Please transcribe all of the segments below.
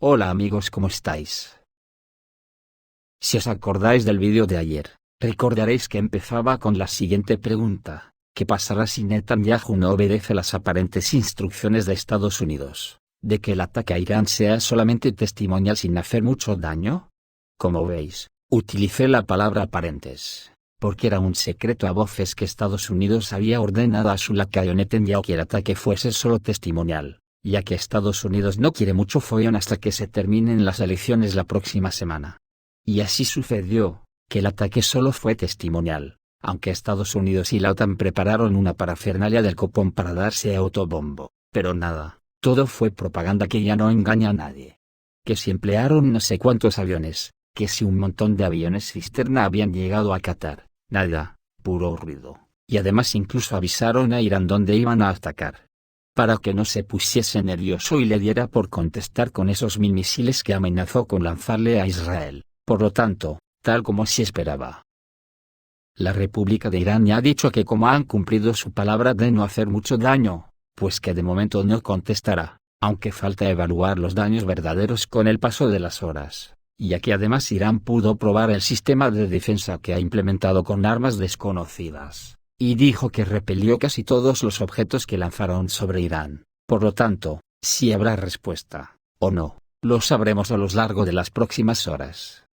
Hola amigos, ¿cómo estáis? Si os acordáis del vídeo de ayer, recordaréis que empezaba con la siguiente pregunta: ¿qué pasará si Netanyahu no obedece las aparentes instrucciones de Estados Unidos, de que el ataque a Irán sea solamente testimonial sin hacer mucho daño? Como veis, utilicé la palabra aparentes, porque era un secreto a voces que Estados Unidos había ordenado a su lacayo Netanyahu que el ataque fuese solo testimonial, ya que Estados Unidos no quiere mucho follón hasta que se terminen las elecciones la próxima semana. Y así sucedió, que el ataque solo fue testimonial, aunque Estados Unidos y la OTAN prepararon una parafernalia del copón para darse autobombo, pero nada, todo fue propaganda que ya no engaña a nadie. Que si emplearon no sé cuántos aviones, que si un montón de aviones cisterna habían llegado a Qatar, nada, puro ruido, y además incluso avisaron a Irán dónde iban a atacar, para que no se pusiese nervioso y le diera por contestar con esos 1000 misiles que amenazó con lanzarle a Israel. Por lo tanto, tal como se esperaba. La República de Irán ya ha dicho que como han cumplido su palabra de no hacer mucho daño, pues que de momento no contestará, aunque falta evaluar los daños verdaderos con el paso de las horas, ya que además Irán pudo probar el sistema de defensa que ha implementado con armas desconocidas, y dijo que repelió casi todos los objetos que lanzaron sobre Irán. Por lo tanto, si habrá respuesta, o no, lo sabremos a lo largo de las próximas horas.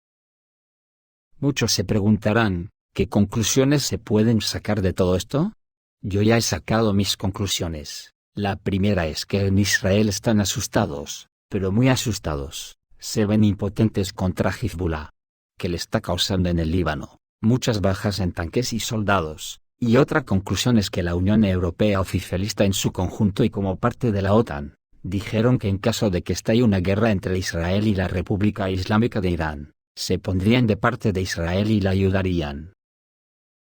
Muchos se preguntarán, ¿qué conclusiones se pueden sacar de todo esto? Yo ya he sacado mis conclusiones. La primera es que en Israel están asustados, pero muy asustados, se ven impotentes contra Hezbollah, que le está causando en el Líbano muchas bajas en tanques y soldados. Y otra conclusión es que la Unión Europea oficialista en su conjunto y como parte de la OTAN, dijeron que en caso de que estalle una guerra entre Israel y la República Islámica de Irán, se pondrían de parte de Israel y la ayudarían.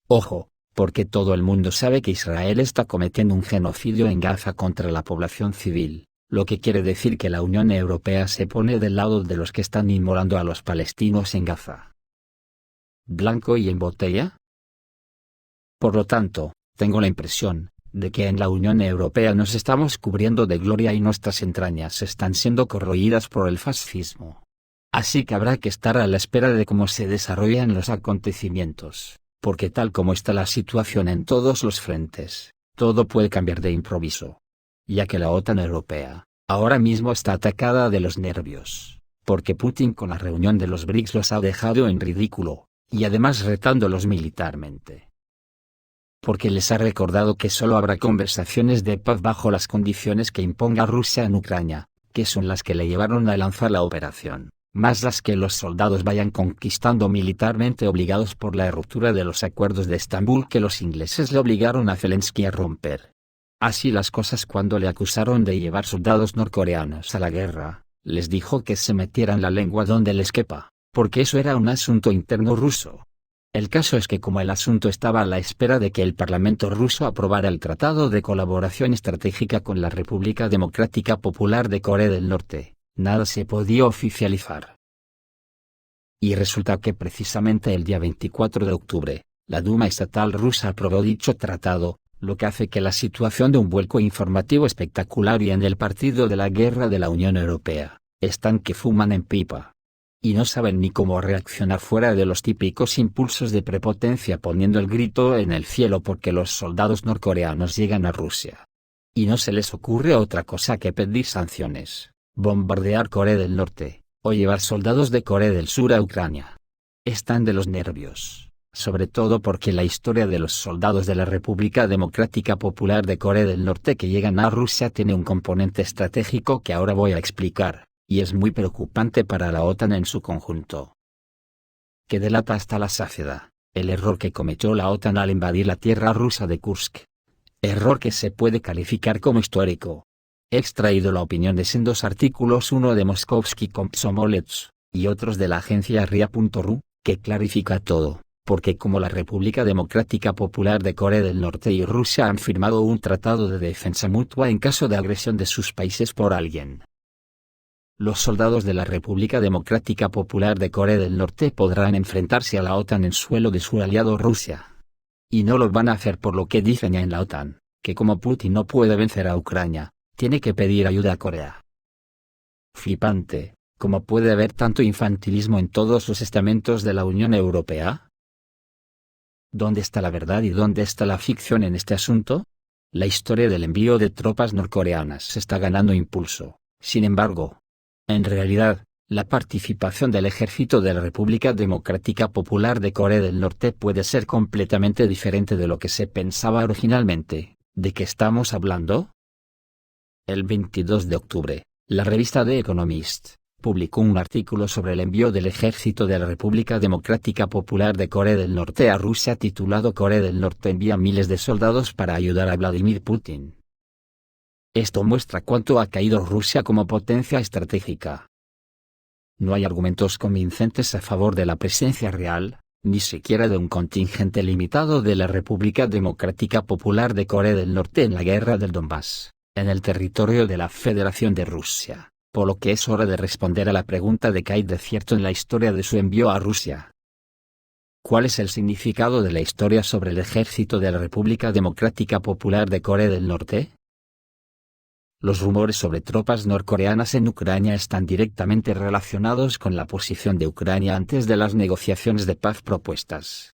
Ojo, porque todo el mundo sabe que Israel está cometiendo un genocidio en Gaza contra la población civil, lo que quiere decir que la Unión Europea se pone del lado de los que están inmolando a los palestinos en Gaza. ¿Blanco y en botella? Por lo tanto, tengo la impresión de que en la Unión Europea nos estamos cubriendo de gloria y nuestras entrañas están siendo corroídas por el fascismo. Así que habrá que estar a la espera de cómo se desarrollan los acontecimientos, porque tal como está la situación en todos los frentes, todo puede cambiar de improviso. Ya que la OTAN europea, ahora mismo está atacada de los nervios, porque Putin con la reunión de los BRICS los ha dejado en ridículo, y además retándolos militarmente. Porque les ha recordado que solo habrá conversaciones de paz bajo las condiciones que imponga Rusia en Ucrania, que son las que le llevaron a lanzar la operación, más las que los soldados vayan conquistando militarmente obligados por la ruptura de los acuerdos de Estambul que los ingleses le obligaron a Zelensky a romper. Así las cosas cuando le acusaron de llevar soldados norcoreanos a la guerra, les dijo que se metieran la lengua donde les quepa, porque eso era un asunto interno ruso. El caso es que como el asunto estaba a la espera de que el Parlamento ruso aprobara el Tratado de Colaboración Estratégica con la República Democrática Popular de Corea del Norte, nada se podía oficializar. Y resulta que precisamente el día 24 de octubre, la Duma estatal rusa aprobó dicho tratado, lo que hace que la situación de un vuelco informativo espectacular y en el partido de la guerra de la Unión Europea, están que fuman en pipa. Y no saben ni cómo reaccionar fuera de los típicos impulsos de prepotencia poniendo el grito en el cielo porque los soldados norcoreanos llegan a Rusia. Y no se les ocurre otra cosa que pedir sanciones, bombardear Corea del Norte, o llevar soldados de Corea del Sur a Ucrania. Están de los nervios, sobre todo porque la historia de los soldados de la República Democrática Popular de Corea del Norte que llegan a Rusia tiene un componente estratégico que ahora voy a explicar, y es muy preocupante para la OTAN en su conjunto. Que delata hasta la saciedad el error que cometió la OTAN al invadir la tierra rusa de Kursk. Error que se puede calificar como histórico. He extraído la opinión de sendos artículos, uno de Moskovsky Komsomolets, y otros de la agencia RIA.ru, que clarifica todo, porque como la República Democrática Popular de Corea del Norte y Rusia han firmado un tratado de defensa mutua en caso de agresión de sus países por alguien. Los soldados de la República Democrática Popular de Corea del Norte podrán enfrentarse a la OTAN en suelo de su aliado Rusia. Y no lo van a hacer por lo que dicen ya en la OTAN, que como Putin no puede vencer a Ucrania, tiene que pedir ayuda a Corea. Flipante, ¿Cómo puede haber tanto infantilismo en todos los estamentos de la Unión Europea? ¿Dónde está la verdad y dónde está la ficción en este asunto? La historia del envío de tropas norcoreanas está ganando impulso, sin embargo. En realidad, la participación del ejército de la República Democrática Popular de Corea del Norte puede ser completamente diferente de lo que se pensaba originalmente. ¿De qué estamos hablando? El 22 de octubre, la revista The Economist publicó un artículo sobre el envío del ejército de la República Democrática Popular de Corea del Norte a Rusia titulado Corea del Norte envía miles de soldados para ayudar a Vladimir Putin. Esto muestra cuánto ha caído Rusia como potencia estratégica. No hay argumentos convincentes a favor de la presencia real, ni siquiera de un contingente limitado de la República Democrática Popular de Corea del Norte en la guerra del Donbass, en el territorio de la Federación de Rusia, por lo que es hora de responder a la pregunta de qué hay de cierto en la historia de su envío a Rusia. ¿Cuál es el significado de la historia sobre el ejército de la República Democrática Popular de Corea del Norte? Los rumores sobre tropas norcoreanas en Ucrania están directamente relacionados con la posición de Ucrania antes de las negociaciones de paz propuestas.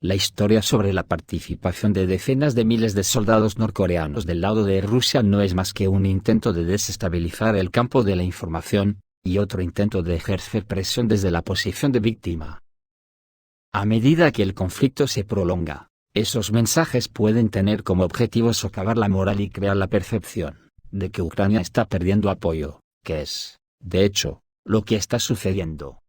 La historia sobre la participación de decenas de miles de soldados norcoreanos del lado de Rusia no es más que un intento de desestabilizar el campo de la información, y otro intento de ejercer presión desde la posición de víctima. A medida que el conflicto se prolonga, esos mensajes pueden tener como objetivo socavar la moral y crear la percepción de que Ucrania está perdiendo apoyo, que es, de hecho, lo que está sucediendo.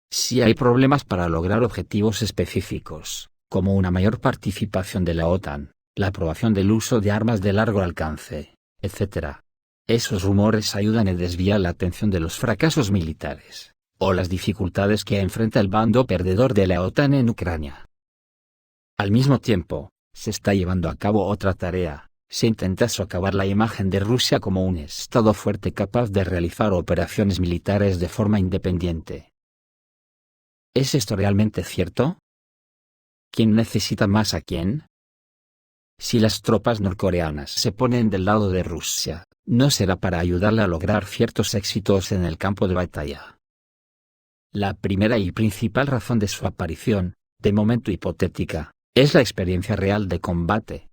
Si hay problemas para lograr objetivos específicos, como una mayor participación de la OTAN, la aprobación del uso de armas de largo alcance, etc., esos rumores ayudan a desviar la atención de los fracasos militares, o las dificultades que enfrenta el bando perdedor de la OTAN en Ucrania. Al mismo tiempo, se está llevando a cabo otra tarea: se intenta socavar la imagen de Rusia como un Estado fuerte capaz de realizar operaciones militares de forma independiente. ¿Es esto realmente cierto? ¿Quién necesita más a quién? Si las tropas norcoreanas se ponen del lado de Rusia, no será para ayudarle a lograr ciertos éxitos en el campo de batalla. La primera y principal razón de su aparición, de momento hipotética, es la experiencia real de combate.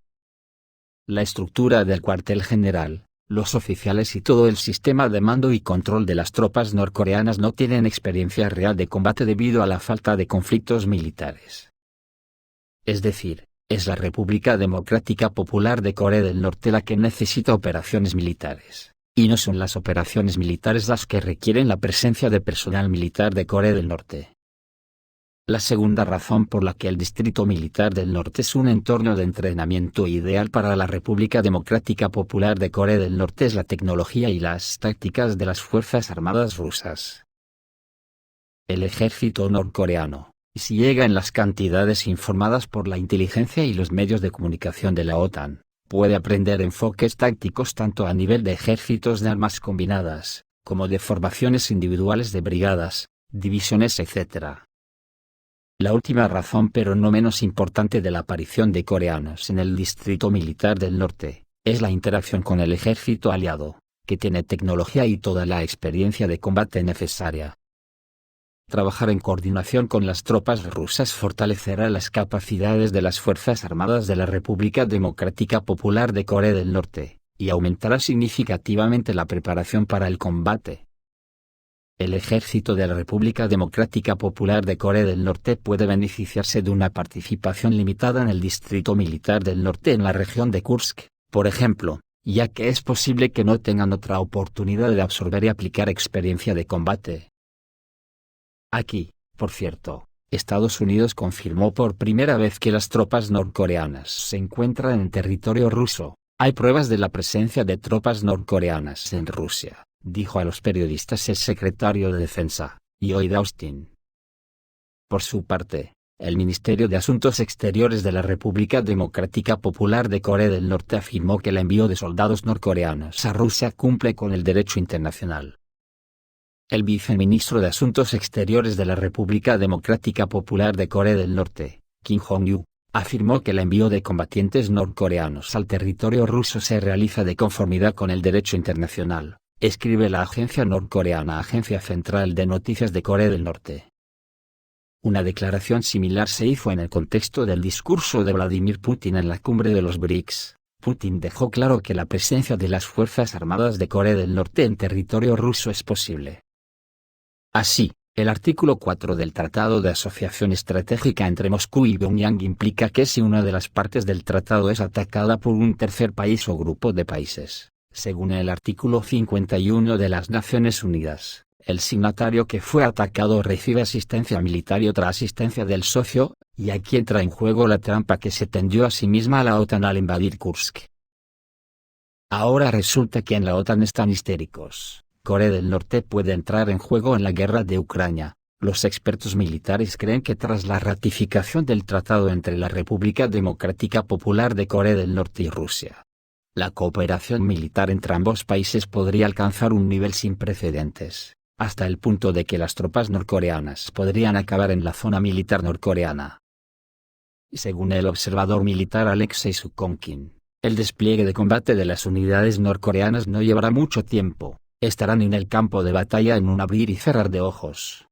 La estructura del cuartel general, los oficiales y todo el sistema de mando y control de las tropas norcoreanas no tienen experiencia real de combate debido a la falta de conflictos militares. Es decir, es la República Democrática Popular de Corea del Norte la que necesita operaciones militares, y no son las operaciones militares las que requieren la presencia de personal militar de Corea del Norte. La segunda razón por la que el Distrito Militar del Norte es un entorno de entrenamiento ideal para la República Democrática Popular de Corea del Norte es la tecnología y las tácticas de las Fuerzas Armadas rusas. El ejército norcoreano, si llega en las cantidades informadas por la inteligencia y los medios de comunicación de la OTAN, puede aprender enfoques tácticos tanto a nivel de ejércitos de armas combinadas, como de formaciones individuales de brigadas, divisiones etc. La última razón, pero no menos importante, de la aparición de coreanos en el Distrito Militar del Norte, es la interacción con el ejército aliado, que tiene tecnología y toda la experiencia de combate necesaria. Trabajar en coordinación con las tropas rusas fortalecerá las capacidades de las Fuerzas Armadas de la República Democrática Popular de Corea del Norte, y aumentará significativamente la preparación para el combate. El ejército de la República Democrática Popular de Corea del Norte puede beneficiarse de una participación limitada en el Distrito Militar del Norte en la región de Kursk, por ejemplo, ya que es posible que no tengan otra oportunidad de absorber y aplicar experiencia de combate. Aquí, por cierto, Estados Unidos confirmó por primera vez que las tropas norcoreanas se encuentran en territorio ruso. Hay pruebas de la presencia de tropas norcoreanas en Rusia, dijo a los periodistas el secretario de Defensa, Lloyd Austin. Por su parte, el Ministerio de Asuntos Exteriores de la República Democrática Popular de Corea del Norte afirmó que el envío de soldados norcoreanos a Rusia cumple con el derecho internacional. El viceministro de Asuntos Exteriores de la República Democrática Popular de Corea del Norte, Kim Jong-il, afirmó que el envío de combatientes norcoreanos al territorio ruso se realiza de conformidad con el derecho internacional, escribe la agencia norcoreana Agencia Central de Noticias de Corea del Norte. Una declaración similar se hizo en el contexto del discurso de Vladimir Putin en la cumbre de los BRICS. Putin dejó claro que la presencia de las Fuerzas Armadas de Corea del Norte en territorio ruso es posible. Así, el artículo 4 del Tratado de Asociación Estratégica entre Moscú y Pyongyang implica que si una de las partes del tratado es atacada por un tercer país o grupo de países, según el artículo 51 de las Naciones Unidas, el signatario que fue atacado recibe asistencia militar y otra asistencia del socio, y aquí entra en juego la trampa que se tendió a sí misma a la OTAN al invadir Kursk. Ahora resulta que en la OTAN están histéricos. Corea del Norte puede entrar en juego en la guerra de Ucrania. Los expertos militares creen que tras la ratificación del tratado entre la República Democrática Popular de Corea del Norte y Rusia, la cooperación militar entre ambos países podría alcanzar un nivel sin precedentes, hasta el punto de que las tropas norcoreanas podrían acabar en la zona militar norcoreana. Según el observador militar Alexei Sukhomkin, el despliegue de combate de las unidades norcoreanas no llevará mucho tiempo. Estarán en el campo de batalla en un abrir y cerrar de ojos.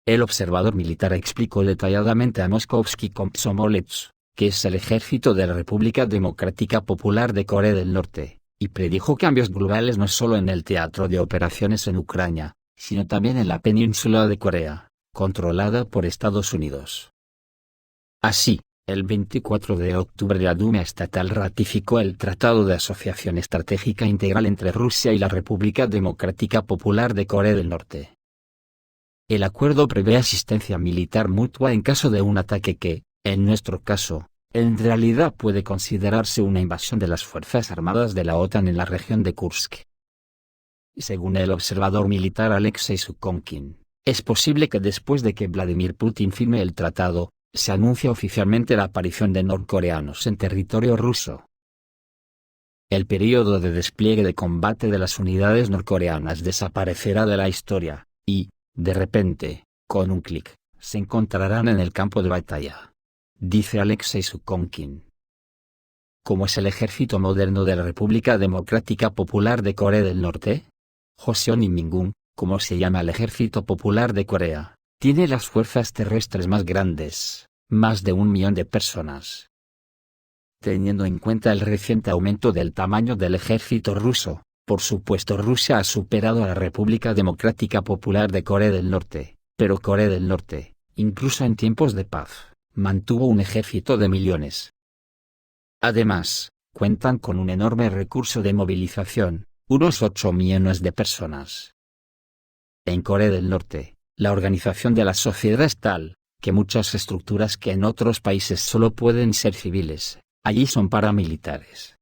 El observador militar explicó detalladamente a Moskovsky Komsomolets, que es el ejército de la República Democrática Popular de Corea del Norte, y predijo cambios globales no solo en el teatro de operaciones en Ucrania, sino también en la península de Corea, controlada por Estados Unidos. Así, el 24 de octubre la Duma estatal ratificó el Tratado de Asociación Estratégica Integral entre Rusia y la República Democrática Popular de Corea del Norte. El acuerdo prevé asistencia militar mutua en caso de un ataque que, en nuestro caso, en realidad puede considerarse una invasión de las Fuerzas Armadas de la OTAN en la región de Kursk. Según el observador militar Alexei Sukhomkin, es posible que después de que Vladimir Putin firme el tratado, se anuncia oficialmente la aparición de norcoreanos en territorio ruso. El período de despliegue de combate de las unidades norcoreanas desaparecerá de la historia, y, de repente, con un clic, se encontrarán en el campo de batalla. Dice Alexei Sukhomkin. ¿Cómo es el ejército moderno de la República Democrática Popular de Corea del Norte? Joseon Inmingun, como se llama el Ejército Popular de Corea, tiene las fuerzas terrestres más grandes, más de 1 millón de personas. Teniendo en cuenta el reciente aumento del tamaño del ejército ruso, por supuesto Rusia ha superado a la República Democrática Popular de Corea del Norte, pero Corea del Norte, incluso en tiempos de paz, mantuvo un ejército de millones. Además, cuentan con un enorme recurso de movilización, unos 8 millones de personas. En Corea del Norte, la organización de la sociedad es tal, que muchas estructuras que en otros países solo pueden ser civiles, allí son paramilitares.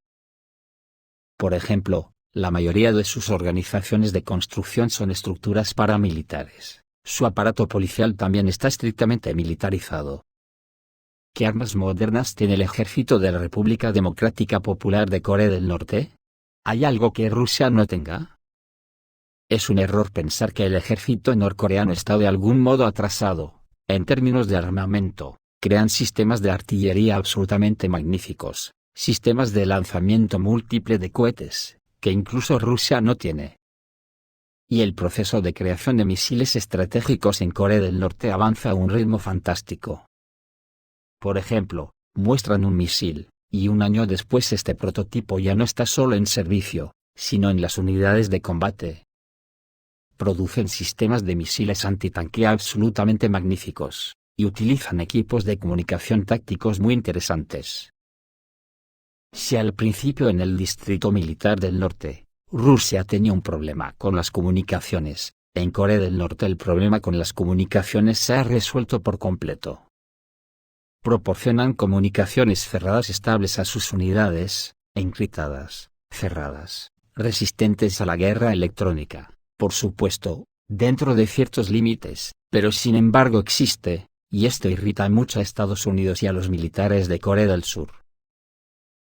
Por ejemplo, la mayoría de sus organizaciones de construcción son estructuras paramilitares. Su aparato policial también está estrictamente militarizado. ¿Qué armas modernas tiene el ejército de la República Democrática Popular de Corea del Norte? ¿Hay algo que Rusia no tenga? Es un error pensar que el ejército norcoreano está de algún modo atrasado, en términos de armamento. Crean sistemas de artillería absolutamente magníficos, sistemas de lanzamiento múltiple de cohetes, que incluso Rusia no tiene. Y el proceso de creación de misiles estratégicos en Corea del Norte avanza a un ritmo fantástico. Por ejemplo, muestran un misil, y un año después este prototipo ya no está solo en servicio, sino en las unidades de combate. Producen sistemas de misiles antitanque absolutamente magníficos, y utilizan equipos de comunicación tácticos muy interesantes. Si al principio en el Distrito Militar del Norte, Rusia tenía un problema con las comunicaciones, en Corea del Norte el problema con las comunicaciones se ha resuelto por completo. Proporcionan comunicaciones cerradas estables a sus unidades, encriptadas, cerradas, resistentes a la guerra electrónica, por supuesto, dentro de ciertos límites, pero sin embargo existe, y esto irrita mucho a Estados Unidos y a los militares de Corea del Sur.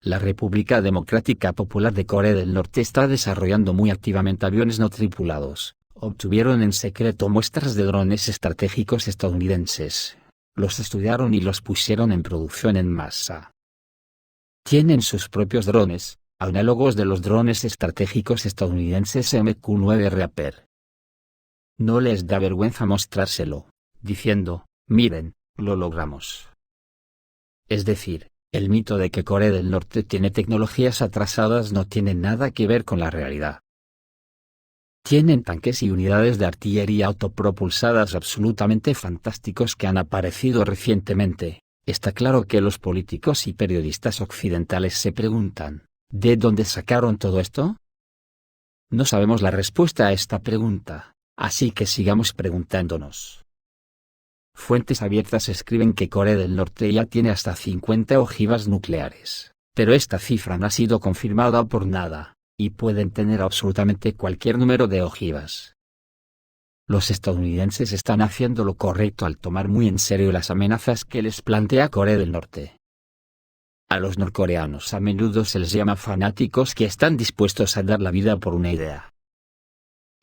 La República Democrática Popular de Corea del Norte está desarrollando muy activamente aviones no tripulados. Obtuvieron en secreto muestras de drones estratégicos estadounidenses. Los estudiaron y los pusieron en producción en masa. Tienen sus propios drones, análogos de los drones estratégicos estadounidenses MQ-9 Reaper. No les da vergüenza mostrárselo, diciendo, miren, lo logramos. Es decir, el mito de que Corea del Norte tiene tecnologías atrasadas no tiene nada que ver con la realidad. Tienen tanques y unidades de artillería autopropulsadas absolutamente fantásticos que han aparecido recientemente. Está claro que los políticos y periodistas occidentales se preguntan, ¿de dónde sacaron todo esto? No sabemos la respuesta a esta pregunta, así que sigamos preguntándonos. Fuentes abiertas escriben que Corea del Norte ya tiene hasta 50 ojivas nucleares, pero esta cifra no ha sido confirmada por nada, y pueden tener absolutamente cualquier número de ojivas. Los estadounidenses están haciendo lo correcto al tomar muy en serio las amenazas que les plantea Corea del Norte. A los norcoreanos a menudo se les llama fanáticos que están dispuestos a dar la vida por una idea.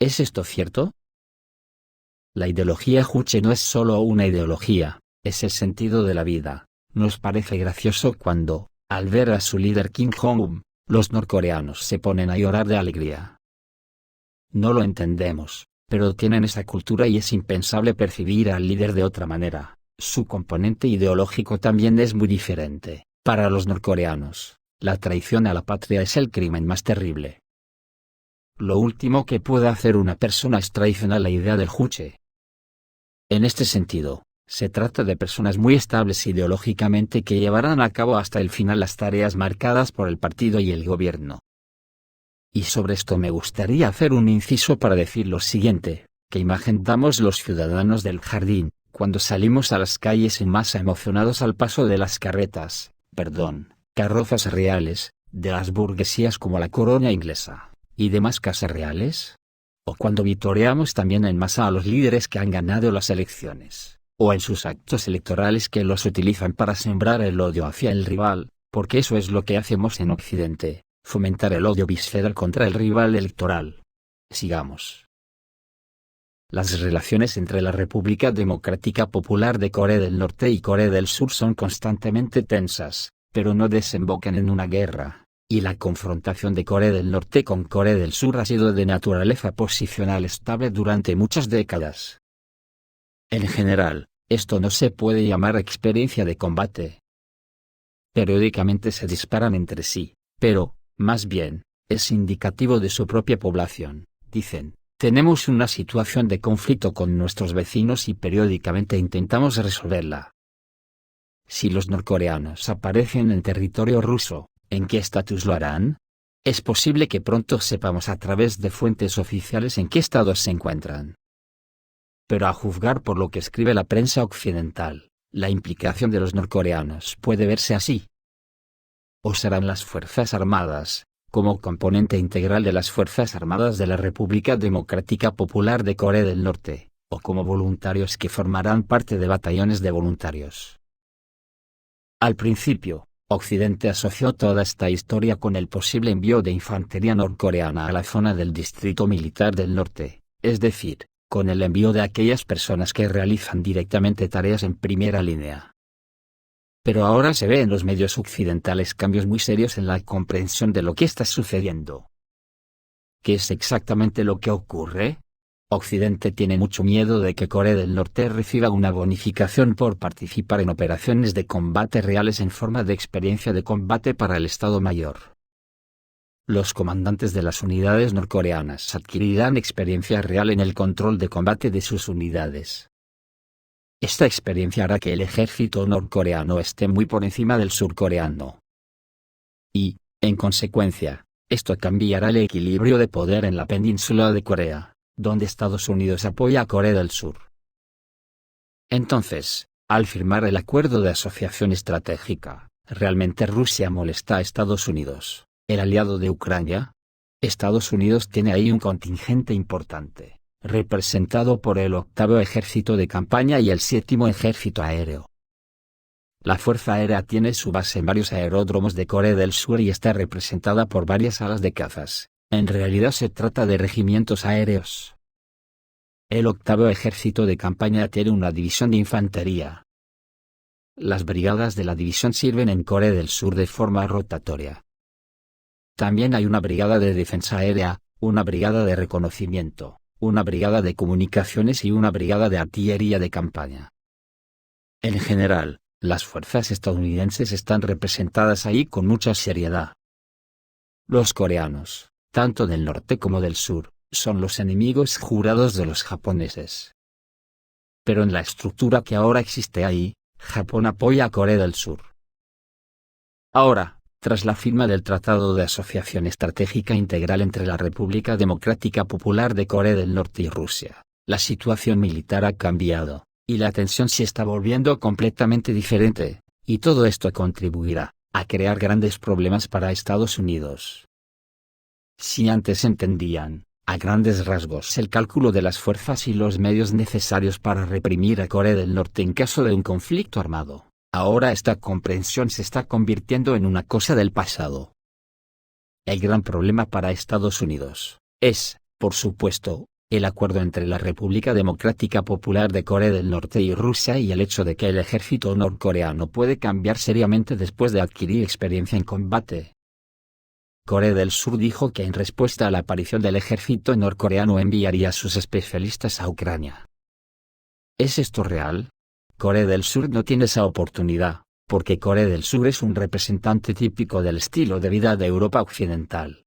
¿Es esto cierto? La ideología Juche no es solo una ideología, es el sentido de la vida. Nos parece gracioso cuando, al ver a su líder Kim Jong-un, los norcoreanos se ponen a llorar de alegría. No lo entendemos, pero tienen esa cultura y es impensable percibir al líder de otra manera. Su componente ideológico también es muy diferente. Para los norcoreanos, la traición a la patria es el crimen más terrible. Lo último que puede hacer una persona es traicionar la idea del Juche. En este sentido, se trata de personas muy estables ideológicamente que llevarán a cabo hasta el final las tareas marcadas por el partido y el gobierno. Y sobre esto me gustaría hacer un inciso para decir lo siguiente: ¿qué imagen damos los ciudadanos del jardín, cuando salimos a las calles en masa emocionados al paso de las carrozas reales, de las burguesías como la corona inglesa, y demás casas reales? ¿O cuando vitoreamos también en masa a los líderes que han ganado las elecciones, o en sus actos electorales que los utilizan para sembrar el odio hacia el rival, porque eso es lo que hacemos en Occidente, fomentar el odio visceral contra el rival electoral? Sigamos. Las relaciones entre la República Democrática Popular de Corea del Norte y Corea del Sur son constantemente tensas, pero no desembocan en una guerra. Y la confrontación de Corea del Norte con Corea del Sur ha sido de naturaleza posicional estable durante muchas décadas. En general, esto no se puede llamar experiencia de combate. Periódicamente se disparan entre sí, pero, más bien, es indicativo de su propia población. Dicen, tenemos una situación de conflicto con nuestros vecinos y periódicamente intentamos resolverla. Si los norcoreanos aparecen en territorio ruso, ¿en qué estatus lo harán? Es posible que pronto sepamos a través de fuentes oficiales en qué estado se encuentran. Pero a juzgar por lo que escribe la prensa occidental, la implicación de los norcoreanos puede verse así. O serán las Fuerzas Armadas, como componente integral de las Fuerzas Armadas de la República Democrática Popular de Corea del Norte, o como voluntarios que formarán parte de batallones de voluntarios. Al principio, Occidente asoció toda esta historia con el posible envío de infantería norcoreana a la zona del Distrito Militar del Norte, es decir, con el envío de aquellas personas que realizan directamente tareas en primera línea. Pero ahora se ve en los medios occidentales cambios muy serios en la comprensión de lo que está sucediendo. ¿Qué es exactamente lo que ocurre? Occidente tiene mucho miedo de que Corea del Norte reciba una bonificación por participar en operaciones de combate reales en forma de experiencia de combate para el Estado Mayor. Los comandantes de las unidades norcoreanas adquirirán experiencia real en el control de combate de sus unidades. Esta experiencia hará que el ejército norcoreano esté muy por encima del surcoreano. Y, en consecuencia, esto cambiará el equilibrio de poder en la península de Corea, donde Estados Unidos apoya a Corea del Sur. Entonces, al firmar el acuerdo de asociación estratégica, ¿realmente Rusia molesta a Estados Unidos, el aliado de Ucrania? Estados Unidos tiene ahí un contingente importante, representado por el 8º Ejército de Campaña y el 7º Ejército Aéreo. La Fuerza Aérea tiene su base en varios aeródromos de Corea del Sur y está representada por varias salas de cazas. En realidad se trata de regimientos aéreos. El 8º Ejército de Campaña tiene una división de infantería. Las brigadas de la división sirven en Corea del Sur de forma rotatoria. También hay una brigada de defensa aérea, una brigada de reconocimiento, una brigada de comunicaciones y una brigada de artillería de campaña. En general, las fuerzas estadounidenses están representadas ahí con mucha seriedad. Los coreanos, tanto del norte como del sur, son los enemigos jurados de los japoneses. Pero en la estructura que ahora existe ahí, Japón apoya a Corea del Sur. Ahora, tras la firma del Tratado de Asociación Estratégica Integral entre la República Democrática Popular de Corea del Norte y Rusia, la situación militar ha cambiado, y la tensión se está volviendo completamente diferente, y todo esto contribuirá a crear grandes problemas para Estados Unidos. Si antes entendían, a grandes rasgos, el cálculo de las fuerzas y los medios necesarios para reprimir a Corea del Norte en caso de un conflicto armado, ahora esta comprensión se está convirtiendo en una cosa del pasado. El gran problema para Estados Unidos es, por supuesto, el acuerdo entre la República Democrática Popular de Corea del Norte y Rusia y el hecho de que el ejército norcoreano puede cambiar seriamente después de adquirir experiencia en combate. Corea del Sur dijo que en respuesta a la aparición del ejército norcoreano enviaría a sus especialistas a Ucrania. ¿Es esto real? Corea del Sur no tiene esa oportunidad, porque Corea del Sur es un representante típico del estilo de vida de Europa Occidental.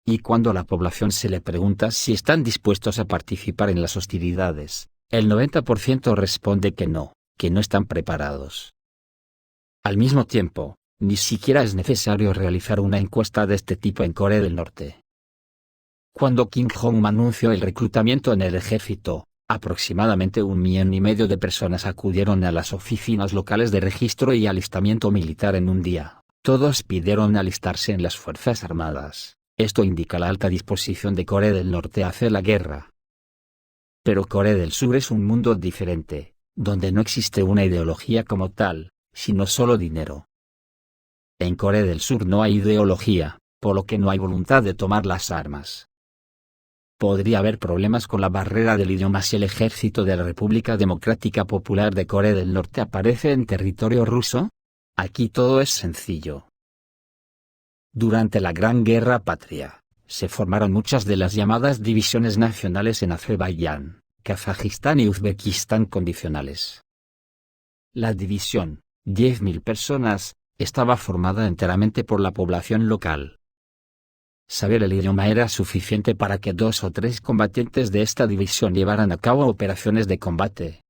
Y cuando a la población se le pregunta si están dispuestos a participar en las hostilidades, el 90% responde que no están preparados. Al mismo tiempo, ni siquiera es necesario realizar una encuesta de este tipo en Corea del Norte. Cuando Kim Jong-un anunció el reclutamiento en el ejército, aproximadamente 1,5 millones de personas acudieron a las oficinas locales de registro y alistamiento militar en un día. Todos pidieron alistarse en las Fuerzas Armadas. Esto indica la alta disposición de Corea del Norte a hacer la guerra. Pero Corea del Sur es un mundo diferente, donde no existe una ideología como tal, sino solo dinero. En Corea del Sur no hay ideología, por lo que no hay voluntad de tomar las armas. Podría haber problemas con la barrera del idioma si el ejército de la República Democrática Popular de Corea del Norte aparece en territorio ruso. Aquí todo es sencillo. Durante la Gran Guerra Patria, se formaron muchas de las llamadas divisiones nacionales en Azerbaiyán, Kazajistán y Uzbekistán condicionales. La división, 10.000 personas, estaba formada enteramente por la población local. Saber el idioma era suficiente para que 2 o 3 combatientes de esta división llevaran a cabo operaciones de combate.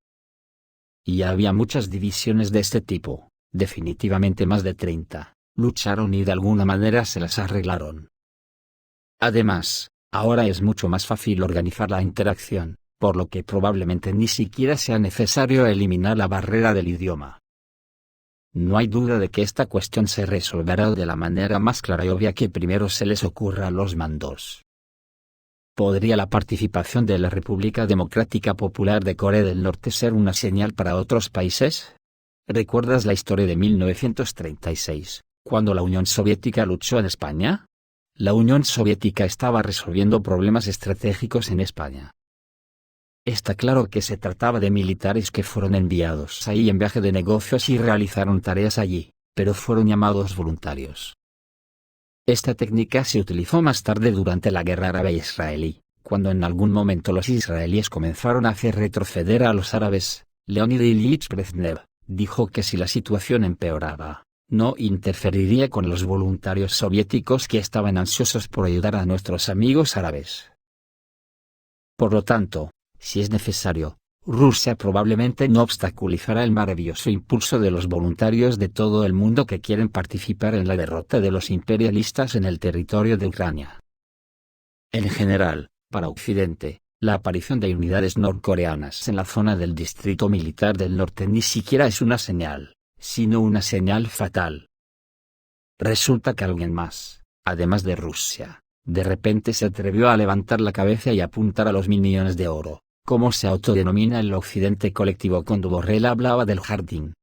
Y había muchas divisiones de este tipo, definitivamente más de 30, lucharon y de alguna manera se las arreglaron. Además, ahora es mucho más fácil organizar la interacción, por lo que probablemente ni siquiera sea necesario eliminar la barrera del idioma. No hay duda de que esta cuestión se resolverá de la manera más clara y obvia que primero se les ocurra a los mandos. ¿Podría la participación de la República Democrática Popular de Corea del Norte ser una señal para otros países? ¿Recuerdas la historia de 1936, cuando la Unión Soviética luchó en España? La Unión Soviética estaba resolviendo problemas estratégicos en España. Está claro que se trataba de militares que fueron enviados ahí en viaje de negocios y realizaron tareas allí, pero fueron llamados voluntarios. Esta técnica se utilizó más tarde durante la guerra árabe-israelí, cuando en algún momento los israelíes comenzaron a hacer retroceder a los árabes. Leonid Ilyich Brezhnev dijo que si la situación empeoraba, no interferiría con los voluntarios soviéticos que estaban ansiosos por ayudar a nuestros amigos árabes. Por lo tanto, si es necesario, Rusia probablemente no obstaculizará el maravilloso impulso de los voluntarios de todo el mundo que quieren participar en la derrota de los imperialistas en el territorio de Ucrania. En general, para Occidente, la aparición de unidades norcoreanas en la zona del Distrito Militar del Norte ni siquiera es una señal, sino una señal fatal. Resulta que alguien más, además de Rusia, de repente se atrevió a levantar la cabeza y apuntar a los 1.000 millones de oro, como se autodenomina el Occidente colectivo cuando Borrell hablaba del jardín.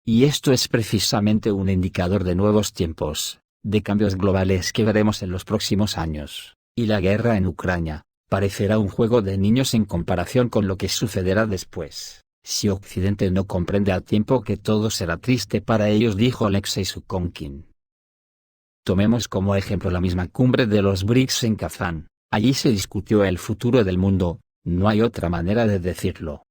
Y esto es precisamente un indicador de nuevos tiempos, de cambios globales que veremos en los próximos años, y la guerra en Ucrania parecerá un juego de niños en comparación con lo que sucederá después, si Occidente no comprende a tiempo que todo será triste para ellos, dijo Alexei Sukhomkin. Tomemos como ejemplo la misma cumbre de los BRICS en Kazán. Allí se discutió el futuro del mundo, no hay otra manera de decirlo.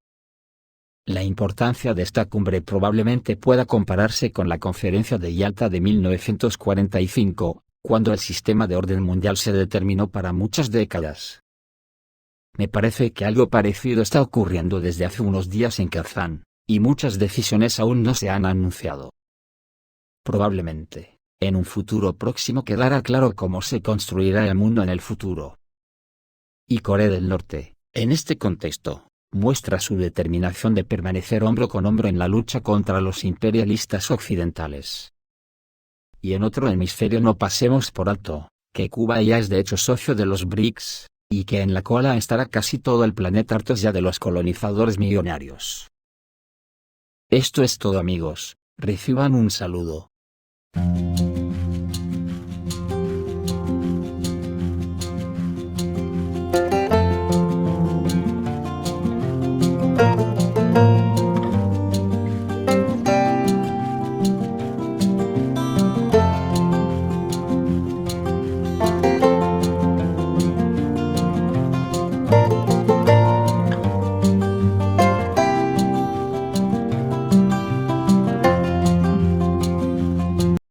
La importancia de esta cumbre probablemente pueda compararse con la Conferencia de Yalta de 1945, cuando el sistema de orden mundial se determinó para muchas décadas. Me parece que algo parecido está ocurriendo desde hace unos días en Kazán, y muchas decisiones aún no se han anunciado. Probablemente, en un futuro próximo quedará claro cómo se construirá el mundo en el futuro. Y Corea del Norte, en este contexto, muestra su determinación de permanecer hombro con hombro en la lucha contra los imperialistas occidentales. Y en otro hemisferio no pasemos por alto, que Cuba ya es de hecho socio de los BRICS, y que en la cola estará casi todo el planeta hartos ya de los colonizadores millonarios. Esto es todo amigos, reciban un saludo.